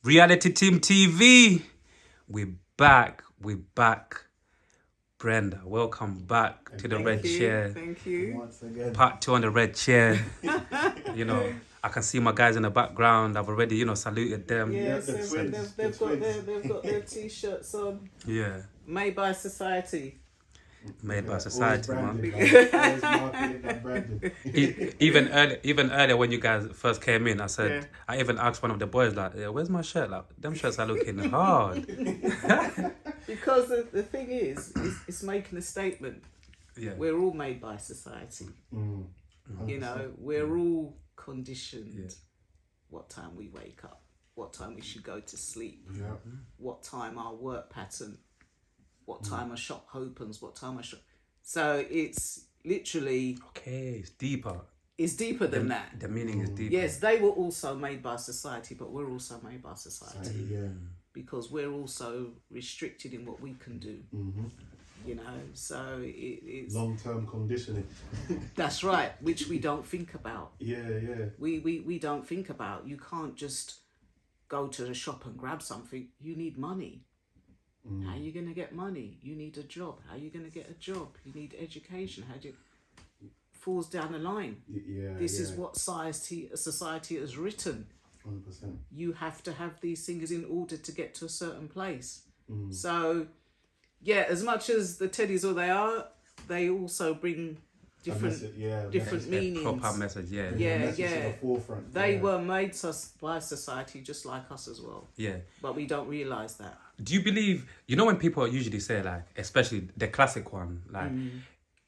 Reality Team TV. We're back. We're back. Brenda, welcome back to the red chair. Thank you. Once again. Part 2 on the red chair. You know, I can see my guys in the background. I've already, saluted them. Yes, the twins, they've the got their t-shirts on. Yeah. Made by Society. Made by society, man. Always marketing and branding. Even earlier when you guys first came in, I said, Yeah. I even asked one of the boys, like, yeah, where's my shirt? Like, them shirts are looking hard. Because the thing is, it's making a statement. Yeah. We're all made by society. Mm. You know, we're all conditioned. Yeah. What time we wake up, what time we should go to sleep, Yeah. what time our work pattern, what time a shop opens, what time a shop. So it's literally, Okay, it's deeper. it's deeper than that. The meaning is deeper. Yes, they were also made by society, but we're also made by society Yeah. because we're also restricted in what we can do. Mm-hmm. You know, so it's Long-term conditioning. that's right, which we don't think about. Yeah. We don't think about. You can't just go to the shop and grab something. You need money. How are you going to get money? You need a job. How are you going to get a job? You need education. How do you... Falls down the line. Yeah. This is what society has written. 100%. You have to have these things in order to get to a certain place. So, yeah, as much as the teddies all they also bring different different meanings. Proper message, yeah. Yeah, Message to yeah. the forefront. They yeah. were made by society just like us as well. Yeah. But we don't realise that. Do you believe, when people usually say, like, especially the classic one,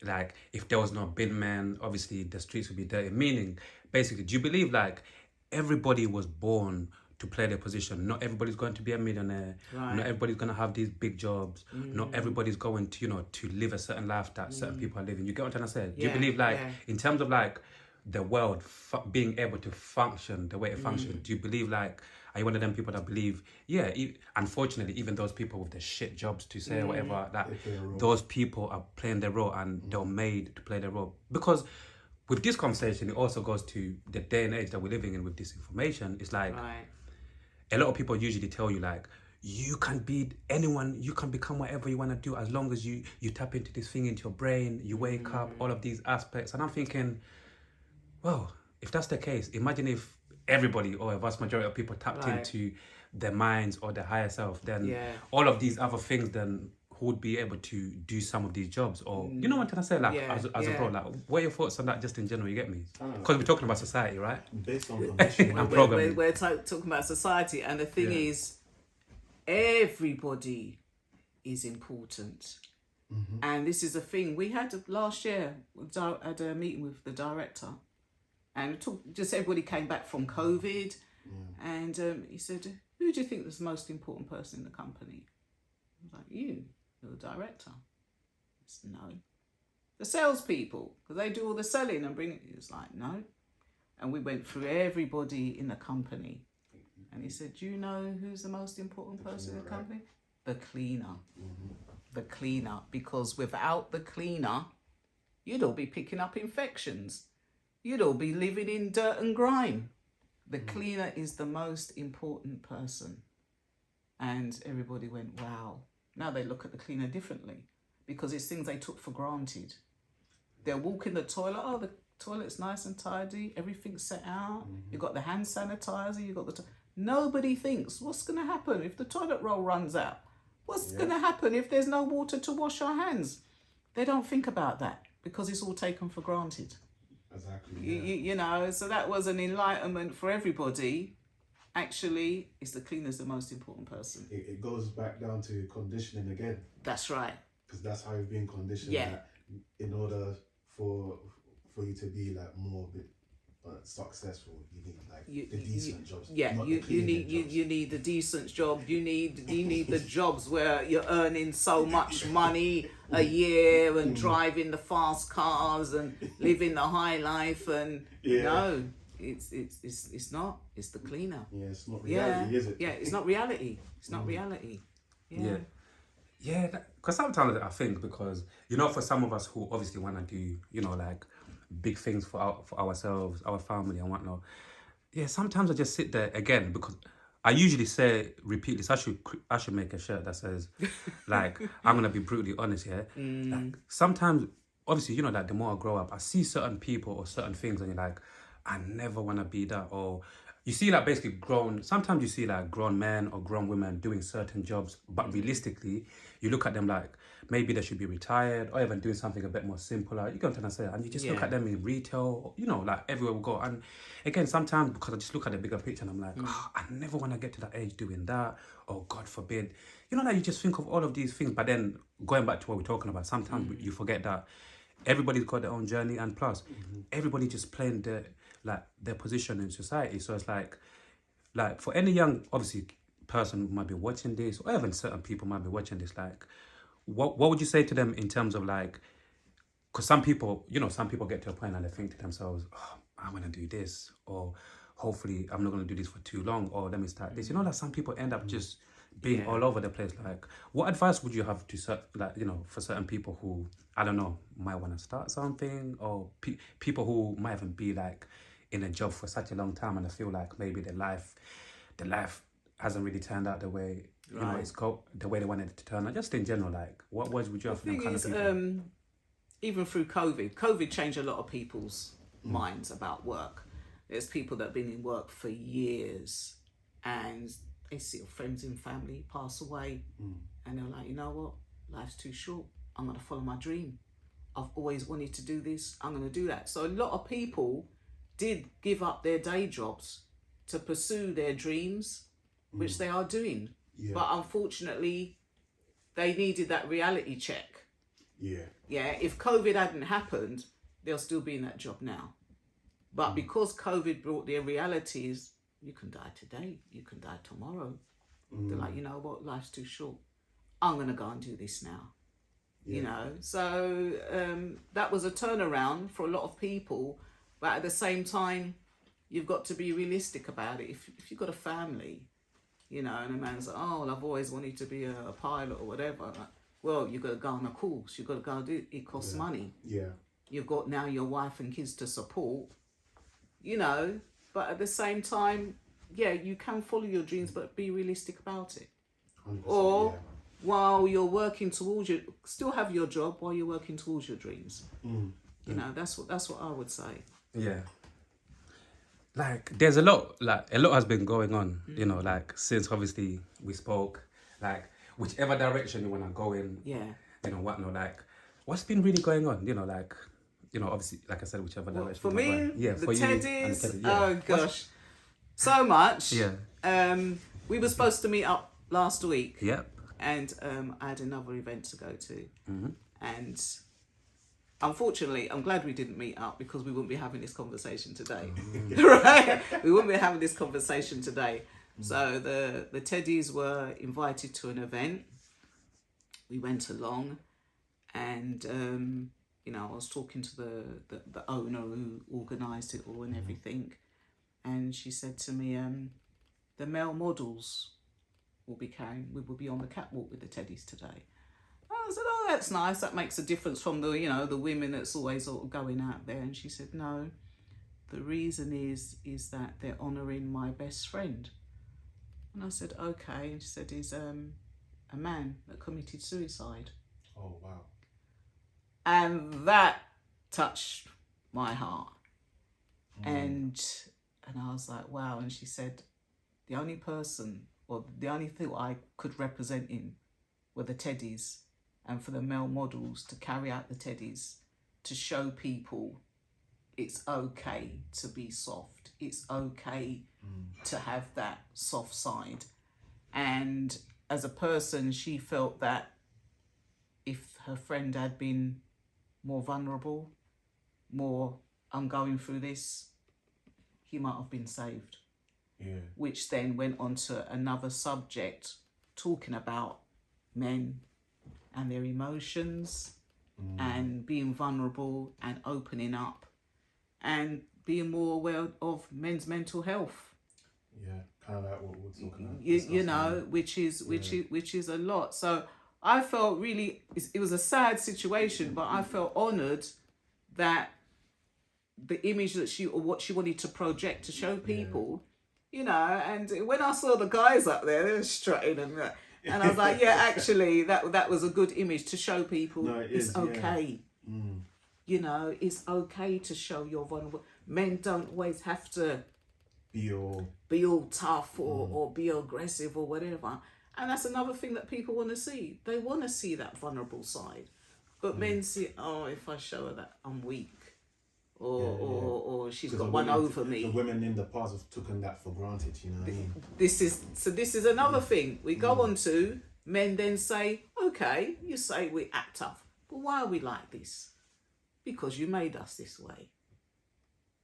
like if there was no bin man, obviously the streets would be dirty. Meaning, basically, do you believe, like, everybody was born to play their position? Not everybody's going to be a millionaire. Right. Not everybody's going to have these big jobs. Not everybody's going to, to live a certain life that certain people are living. You get what I'm trying to say? Do you Yeah, believe, like, yeah. in terms of, like, the world being able to function the way it functions, do you believe, like, are you one of them people that believe, unfortunately, even those people with the shit jobs to say or whatever, that They play a role. those people are playing their role and they're made to play their role? Because with this conversation, it also goes to the day and age that we're living in with disinformation. It's like, Right. a lot of people usually tell you, like, you can be anyone, you can become whatever you want to do as long as you tap into this thing into your brain, you wake up, all of these aspects. And I'm thinking, well, if that's the case, imagine if everybody or a vast majority of people tapped Right. into their minds or their higher self, then Yeah. all of these other things then who would be able to do some of these jobs, or you know what I'm trying to say, like, Yeah, as a yeah. bro, like, what are your thoughts on that just in general? You get me? know. Because we're talking about society, right? Based on conditioning. And programming. We're talking about society, and the thing Yeah. is, everybody is important. And this is a thing. We had last year, had a meeting with the director, and just everybody came back from COVID, and he said, who do you think is the most important person in the company? I was like, you're the director. I said, no. The salespeople, because they do all the selling and bring it. He was like, no. And we went through everybody in the company. And he said, do you know who's the most important person in the company? The cleaner. The cleaner. Because without the cleaner, you'd all be picking up infections. You'd all be living in dirt and grime. The cleaner is the most important person. And everybody went, wow. Now they look at the cleaner differently because it's things they took for granted. They'll walk in the toilet, oh, the toilet's nice and tidy, everything's set out, you've got the hand sanitizer, you've got the... Nobody thinks, what's going to happen if the toilet roll runs out? What's going to happen if there's no water to wash our hands? They don't think about that because it's all taken for granted. Exactly. You know, so that was an enlightenment for everybody. Actually, it's the cleaner's the most important person. It goes back down to conditioning again, That's right. because that's how you've been conditioned. Yeah. That in order for you to be like more successful, you need like the decent jobs. Yeah, not you the cleaning need jobs. you need the decent job. You need the jobs where you're earning so much money a year and driving the fast cars and living the high life. And Yeah. no, it's not. It's the cleaner. Yeah, it's not reality, is it? Yeah, it's not reality. It's not reality. Yeah. Yeah, because sometimes I think, because, for some of us who obviously want to do, like, big things for ourselves, our family and whatnot, sometimes I just sit there, again, because I usually say, repeat this. I should make a shirt that says, like, I'm gonna be brutally honest here. Like, sometimes, obviously, you know, like the more I grow up, I see certain people or certain things, and you're like, I never wanna be that. Or you see, like, basically sometimes you see like grown men or grown women doing certain jobs, but realistically, you look at them like maybe they should be retired or even doing something a bit more simpler. You get what I'm trying to say? And you just look at them in retail, you know, like everywhere we go. And again, sometimes because I just look at the bigger picture and I'm like, oh, I never want to get to that age doing that. Or God forbid. You know, like you just think of all of these things. But then going back to what we're talking about, sometimes you forget that everybody's got their own journey. And plus, everybody just playing their position in society. So it's like for any young, obviously, person who might be watching this, or even certain people might be watching this, like, what would you say to them in terms of like, because some people get to a point and they think to themselves, oh, I'm going to do this, or hopefully I'm not going to do this for too long, or let me start this. You know, that some people end up just being all over the place. Like, what advice would you have to, like, you know, for certain people who, I don't know, might want to start something, or people who might even be like in a job for such a long time and they feel like maybe the life hasn't really turned out the way you know the way they wanted it to turn out. Just in general, like, what words would you have for them kind of people? Even through COVID changed a lot of people's minds about work. There's people that have been in work for years and they see their friends and family pass away and they're like, you know what, life's too short, I'm going to follow my dream. I've always wanted to do this, I'm going to do that. So a lot of people did give up their day jobs to pursue their dreams, which they are doing. Yeah. But unfortunately, they needed that reality check. Yeah. Yeah, if COVID hadn't happened, they'll still be in that job now. But because COVID brought their realities, you can die today, you can die tomorrow. They're like, you know what, life's too short. I'm going to go and do this now. Yeah. You know, so that was a turnaround for a lot of people. But at the same time, you've got to be realistic about it. If you've got a family, you know, and a man's like, oh, well, I've always wanted to be a pilot or whatever. Like, well, you've got to go on a course. You've got to go and do it. It costs money. Yeah. You've got now your wife and kids to support, you know. But at the same time, yeah, you can follow your dreams, but be realistic about it. Or while you're working towards still have your job while you're working towards your dreams. You know, that's what I would say. Yeah. Like, there's a lot has been going on, you know, like, since obviously we spoke, like, whichever direction you want to go in, you know, whatnot, like, what's been really going on, you know, like, you know, obviously, like I said, whichever direction. For me, the for Teddies, oh gosh, so much. We were supposed to meet up last week. Yep. And I had another event to go to. And unfortunately, I'm glad we didn't meet up because we wouldn't be having this conversation today. Right? We wouldn't be having this conversation today. So the Teddies were invited to an event. We went along and, you know, I was talking to the owner who organised it all and everything. And she said to me, the male models we will be on the catwalk with the Teddies today. I said, oh, that's nice. That makes a difference from the women that's always sort of going out there. And she said, no, the reason is that they're honouring my best friend. And I said, okay. And she said, he's a man that committed suicide. Oh, wow. And that touched my heart. And I was like, wow. And she said, the only person or the only thing I could represent him were the Teddies, and for the male models to carry out the Teddies to show people it's okay to be soft. It's okay to have that soft side. And as a person, she felt that if her friend had been more vulnerable, more, I'm going through this, he might have been saved. Yeah. Which then went on to another subject, talking about men and their emotions and being vulnerable and opening up and being more aware of men's mental health. Yeah, kind of like what we're talking about. You know, which is a lot. So I felt really, it was a sad situation, but I felt honoured that the image that what she wanted to project to show people you know. And when I saw the guys up there, they were strutting and I was like, yeah, actually, that was a good image to show people it's okay. Yeah. You know, it's okay to show your vulnerable. Men don't always have to be all tough or be aggressive or whatever. And that's another thing that people want to see. They want to see that vulnerable side. But men see, oh, if I show her that I'm weak, or she's got one over me. The women in the past have taken that for granted, you know what I mean? This is another thing. We go on to, men then say, okay, you say we act tough, but why are we like this? Because you made us this way.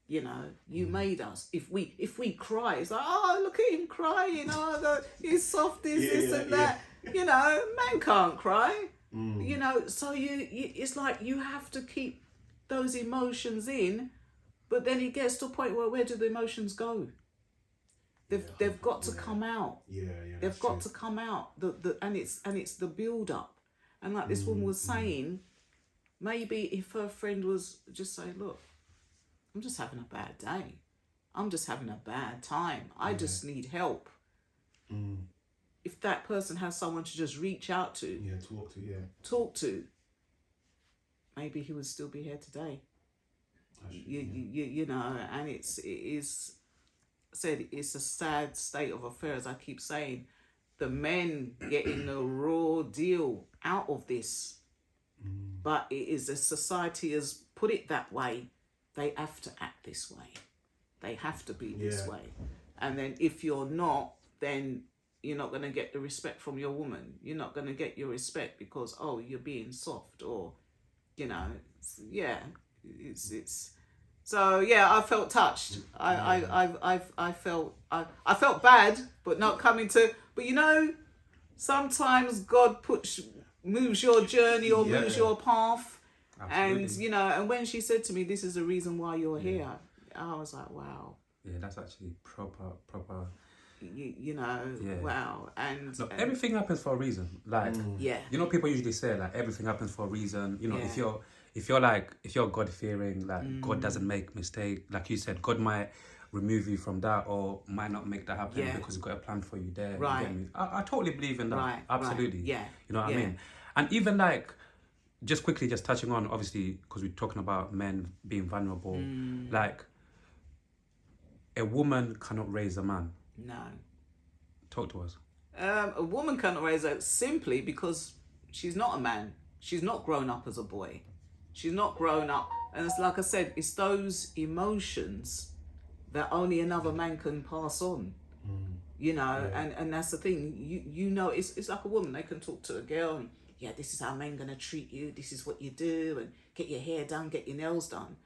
You know, you made us. If we cry, it's like, oh, look at him crying. Oh, he's soft, this and that. You know, men can't cry. You know, so it's like you have to keep those emotions in, but then it gets to a point where do the emotions go? They've got to come out. They've got to come out. And it's the build up. And like this woman was saying, maybe if her friend was just saying, look, I'm just having a bad day. I'm just having a bad time. I just need help. If that person has someone to just reach out to, talk to, maybe he would still be here today. You know, and it is said it's a sad state of affairs. I keep saying, the men getting the raw deal out of this, but it is a society has put it that way. They have to act this way. They have to be this way, and then if you're not, then you're not going to get the respect from your woman. You're not going to get your respect because, oh, you're being soft, or, you know, it's so I felt touched. I felt bad, but not coming to. But you know, sometimes God moves your journey or moves your path. Absolutely. And you know, and when she said to me, "This is the reason why you're here," I was like, "Wow." Yeah, that's actually proper. You know, wow. And look, everything happens for a reason. Like, you know, people usually say like everything happens for a reason. You know, if you're God fearing, like God doesn't make mistake. Like you said, God might remove you from that or might not make that happen because He's got a plan for you there. Right. You get me? I totally believe in that. Right. Absolutely. Right. Yeah. You know what I mean? And even like, just quickly, just touching on, obviously, because we're talking about men being vulnerable, like, a woman cannot raise a man. No. Talk to us. A woman cannot raise her simply because she's not a man. She's not grown up as a boy. She's not grown up. And it's like I said, it's those emotions that only another man can pass on. You know, and that's the thing. You know, it's like a woman. They can talk to a girl and, this is how men going to treat you. This is what you do. And get your hair done, get your nails done.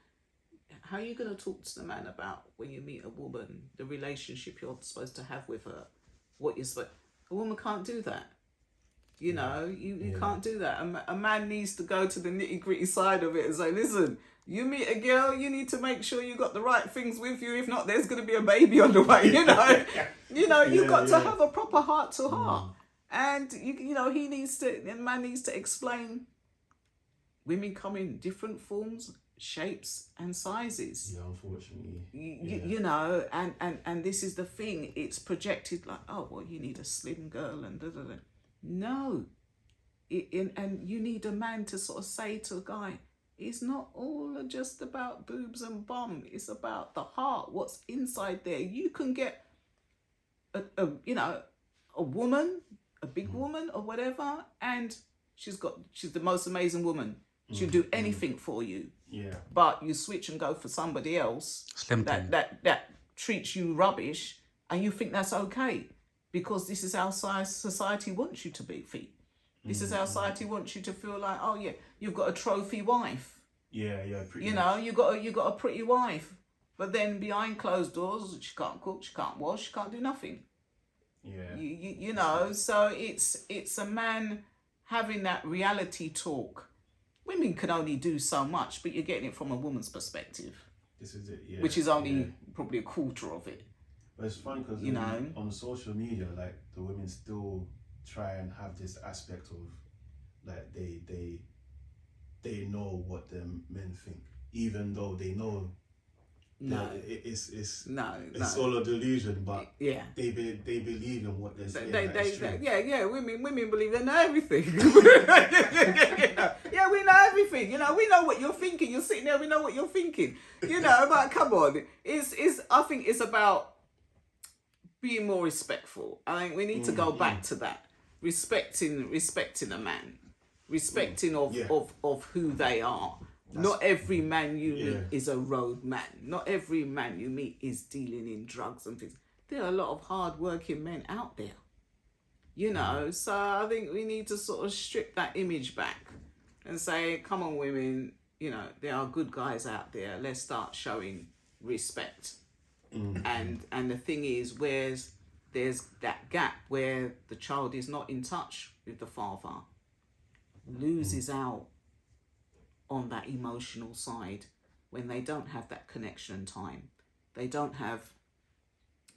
How are you going to talk to the man about when you meet a woman, the relationship you're supposed to have with her, what you're supposed... A woman can't do that. You know, you can't do that. A man needs to go to the nitty-gritty side of it and say, listen, you meet a girl, you need to make sure you got the right things with you. If not, there's going to be a baby on the way, you know. You've got to have a proper heart-to-heart. And, you know, the man needs to explain women come in different forms, shapes and sizes. Unfortunately. You know, and this is the thing. It's projected like, oh, well, you need a slim girl and da-da-da. No. And you need a man to sort of say to a guy, it's not all just about boobs and bum. It's about the heart, what's inside there. You can get, a woman, a big woman or whatever, and she's the most amazing woman. She'll do anything for you. Yeah. But you switch and go for somebody else that treats you rubbish, and you think that's okay because this is how society wants you to be. This is how society wants you to feel like, oh yeah, you've got a trophy wife. Yeah, pretty much. Know, you got a pretty wife, but then behind closed doors, she can't cook, she can't wash, she can't do nothing. Yeah. You know, so it's a man having that reality talk. Women can only do so much, but you're getting it from a woman's perspective. This is it, Which is only probably a quarter of it. But it's funny because on social media, like the women still try and have this aspect of like they know what the men think, even though they know No. It's No. all a delusion, but yeah. they believe in what they're saying. Women believe they know everything. Yeah, we know everything. You know, we know what you're thinking. You're sitting there, we know what you're thinking. You know, but come on, I think it's about being more respectful. I think we need to go back to that, respecting a man, respecting of who they are. Not every man you meet is a road man. Not every man you meet is dealing in drugs and things. There are a lot of hard-working men out there, you know. So I think we need to sort of strip that image back and say, come on, women, you know, there are good guys out there. Let's start showing respect. And the thing is, there's that gap where the child is not in touch with the father, loses out on that emotional side when they don't have that connection time. They don't have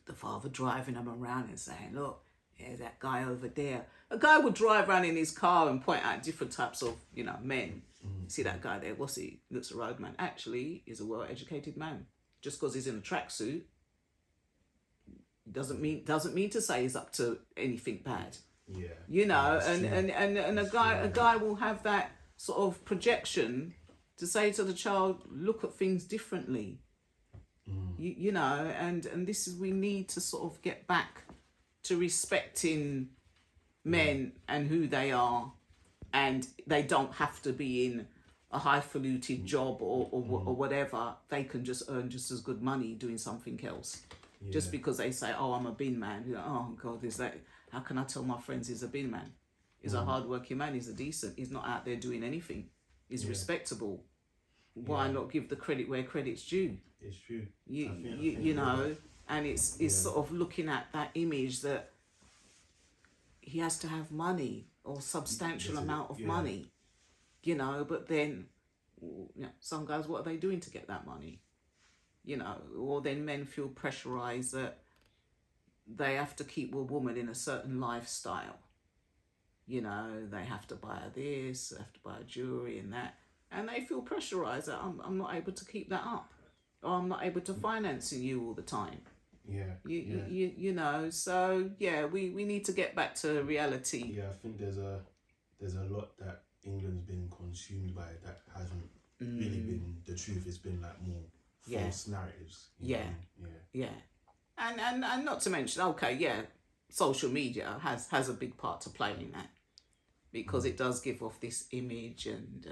the father driving them around and saying, look, there's that guy over there. A guy would drive around in his car and point out different types of, you know, men. See that guy there, what's he? Looks a road man. Actually, he's a well-educated man. Just because he's in a tracksuit doesn't mean to say he's up to anything bad. Yeah. You know, and a guy will have that sort of projection to say to the child, look at things differently. You know, and this is, we need to sort of get back to respecting men and who they are, and they don't have to be in a highfalutin job or whatever. They can just earn just as good money doing something else. Just because they say, oh, I'm a bin man. You're like, oh God, is that, how can I tell my friends he's a bin man? He's a hard-working man. He's a decent. He's not out there doing anything. He's respectable. Why not give the credit where credit's due? It's true. You know, and it's sort of looking at that image that he has to have money or substantial amount of money, you know. But then, you know, some guys, what are they doing to get that money? You know, or then men feel pressurized that they have to keep a woman in a certain lifestyle. You know, they have to buy this, they have to buy jewelry and that. And they feel pressurized that I'm not able to keep that up. Or I'm not able to finance you all the time. You know, so yeah, we need to get back to reality. Yeah, I think there's a lot that England's been consumed by that hasn't really been the truth. It's been like more false narratives. You know? And not to mention, social media has a big part to play in that, because it does give off this image and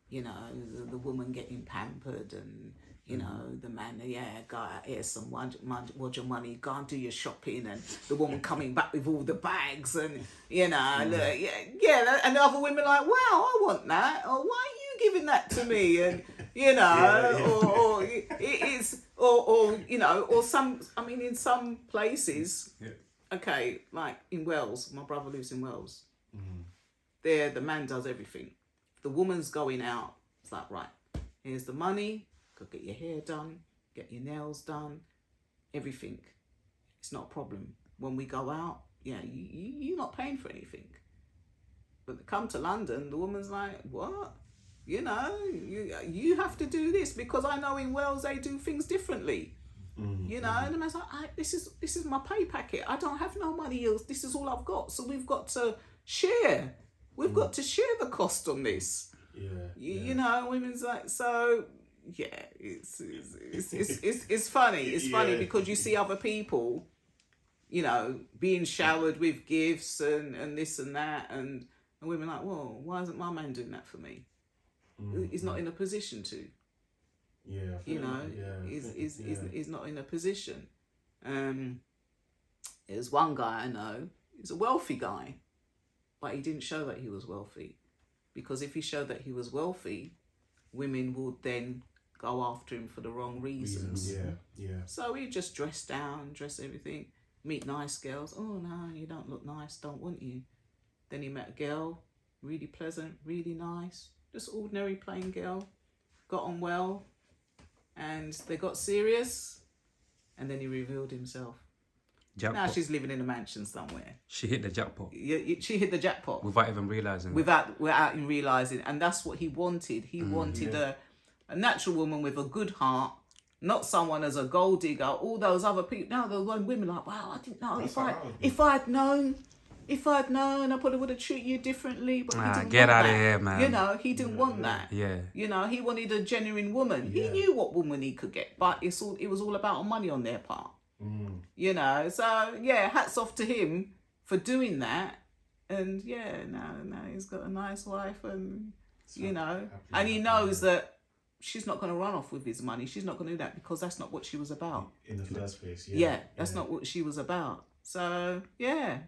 you know, the woman getting pampered, and you know, the man, go out, here's some what's your money, go and do your shopping, and the woman coming back with all the bags, and you know, and the other women are like, wow, I want that, or why are you giving that to me, and you know, or you know, or some, I mean, in some places, okay, like in Wales, my brother lives in Wales. There, the man does everything. The woman's going out. It's like, right, here's the money. Go get your hair done, get your nails done, everything. It's not a problem. When we go out, you're not paying for anything. But they come to London, the woman's like, what? You know, you have to do this, because I know in Wales they do things differently. You know, and the man's like, this is my pay packet. I don't have no money else. This is all I've got. So we've got to share. We've got to share the cost on this. You know, women's like, so yeah, it's funny. It's funny because you see other people, you know, being showered with gifts and this and that, and women like, well, why isn't my man doing that for me? He's not in a position to. You know, he's not in a position. There's one guy I know, he's a wealthy guy, but he didn't show that he was wealthy. Because if he showed that he was wealthy, women would then go after him for the wrong reasons. So he just dressed down, dress everything, meet nice girls. Oh no, you don't look nice, don't want you. Then he met a girl, really pleasant, really nice, just ordinary plain girl, got on well, and they got serious, and then he revealed himself. Jackpot. Now she's living in a mansion somewhere. She hit the jackpot. She hit the jackpot. Without even realising. Without him realising. And that's what he wanted. He wanted a natural woman with a good heart Not someone as a gold digger. All those other people. Now the one women like, wow, I didn't know. If I'd known, I probably would have treated you differently. But he didn't get want out that. of here, man. He didn't want that. Yeah. He wanted a genuine woman. Yeah. He knew what woman he could get, but it was all about money on their part. So hats off to him for doing that. And now he's got a nice wife, and and he knows that she's not going to run off with his money. She's not going to do that, because that's not what she was about. In the first place, That's not what she was about. So, yeah.